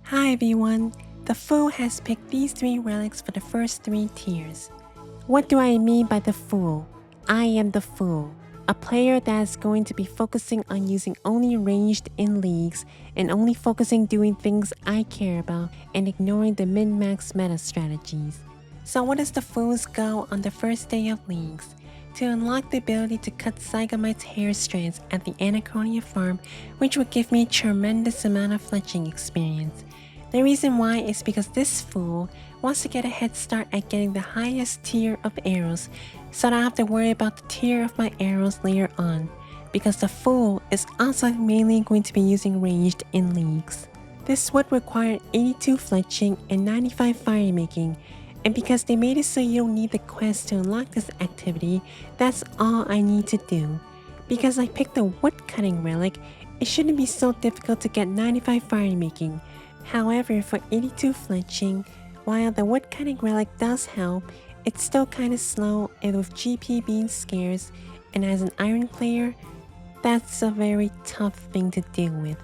Hi everyone, the Fool has picked these 3 relics for the first 3 tiers. What do I mean by the Fool? I am the Fool, a player that's going to be focusing on using only ranged in leagues and only focusing doing things I care about and ignoring the min-max meta strategies. So what is the Fool's goal on the first day of leagues? To unlock the ability to cut Zygamite's hair strands at the Anaconia farm, which would give me a tremendous amount of fletching experience. The reason why is because this Fool wants to get a head start at getting the highest tier of arrows, so I don't have to worry about the tier of my arrows later on, because the Fool is also mainly going to be using ranged in leagues. This would require 82 fletching and 95 fire making, and because they made it so you don't need the quest to unlock this activity, that's all I need to do. Because I picked the woodcutting relic, it shouldn't be so difficult to get 95 fire making. However, for 82 fletching, while the woodcutting relic does help, it's still kinda slow, and with GP being scarce, and as an iron player, that's a very tough thing to deal with.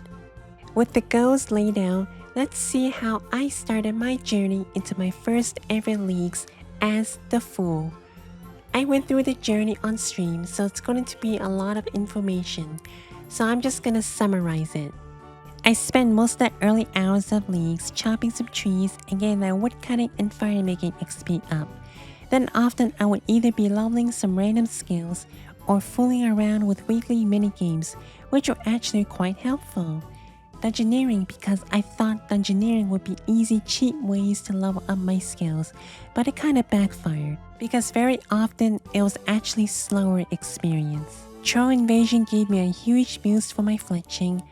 With the goals laid out, let's see how I started my journey into my first ever leagues as the Fool. I went through the journey on stream, so it's going to be a lot of information, so I'm just gonna summarize it. I spent most of the early hours of leagues chopping some trees and getting that woodcutting and fire making XP up. Then often I would either be leveling some random skills or fooling around with weekly minigames, which were actually quite helpful. Dungeoneering, because I thought dungeoneering would be easy, cheap ways to level up my skills, but it kinda backfired, because very often it was actually slower experience. Troll Invasion gave me a huge boost for my fletching.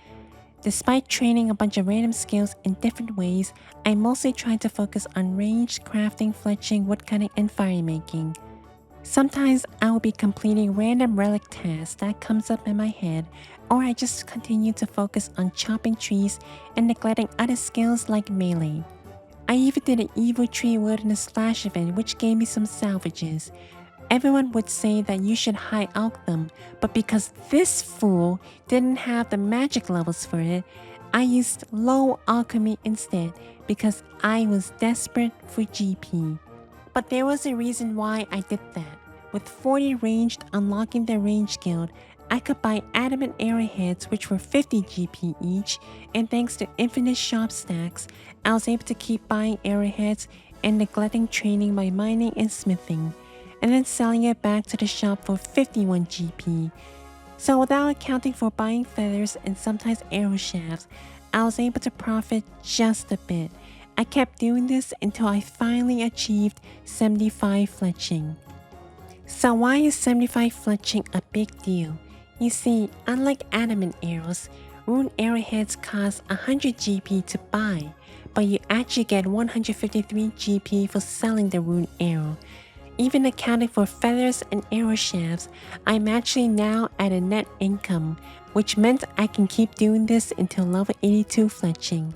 Despite training a bunch of random skills in different ways, I mostly tried to focus on ranged crafting, fletching, woodcutting, and fire making. Sometimes I will be completing random relic tasks that comes up in my head, or I just continue to focus on chopping trees and neglecting other skills like melee. I even did an evil tree wilderness slash event which gave me some salvages. Everyone would say that you should high alch them, but because this Fool didn't have the magic levels for it, I used low alchemy instead because I was desperate for GP. But there was a reason why I did that. With 40 ranged unlocking the range guild, I could buy adamant arrowheads which were 50 GP each, and thanks to infinite shop stacks, I was able to keep buying arrowheads and neglecting training by mining and smithing, and then selling it back to the shop for 51 GP. So without accounting for buying feathers and sometimes arrow shafts, I was able to profit just a bit. I kept doing this until I finally achieved 75 fletching. So why is 75 fletching a big deal? You see, unlike adamant arrows, rune arrowheads cost 100 GP to buy, but you actually get 153 GP for selling the rune arrow. Even accounting for feathers and arrow shafts, I'm actually now at a net income, which meant I can keep doing this until level 82 fletching.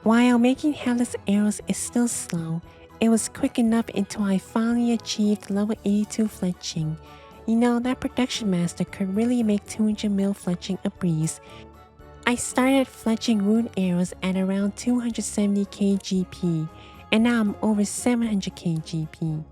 While making headless arrows is still slow, it was quick enough until I finally achieved level 82 fletching. You know, that production master could really make 200 mil fletching a breeze. I started fletching rune arrows at around 270k GP, and now I'm over 700k GP.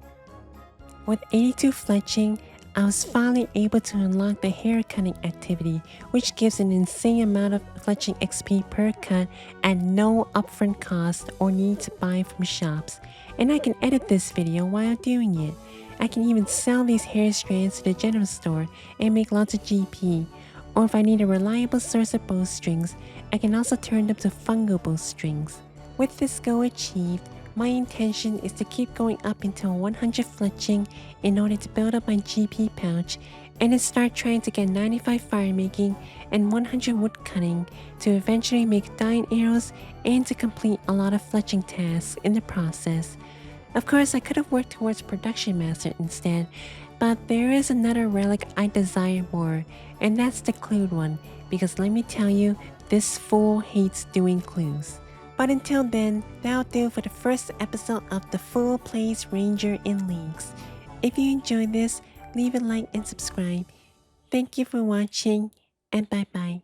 With 82 fletching, I was finally able to unlock the hair cutting activity, which gives an insane amount of fletching XP per cut at no upfront cost or need to buy from shops. And I can edit this video while doing it. I can even sell these hair strands to the general store and make lots of GP. Or if I need a reliable source of bowstrings, I can also turn them to fungal bowstrings. With this goal achieved, my intention is to keep going up until 100 fletching in order to build up my GP pouch, and then start trying to get 95 fire making and 100 wood cutting to eventually make dying arrows and to complete a lot of fletching tasks in the process. Of course, I could have worked towards production master instead, but there is another relic I desire more, and that's the clued one, because let me tell you, this Fool hates doing clues. But until then, that'll do for the first episode of The Fool Plays Ranger in Leagues. If you enjoyed this, leave a like and subscribe. Thank you for watching, and bye bye.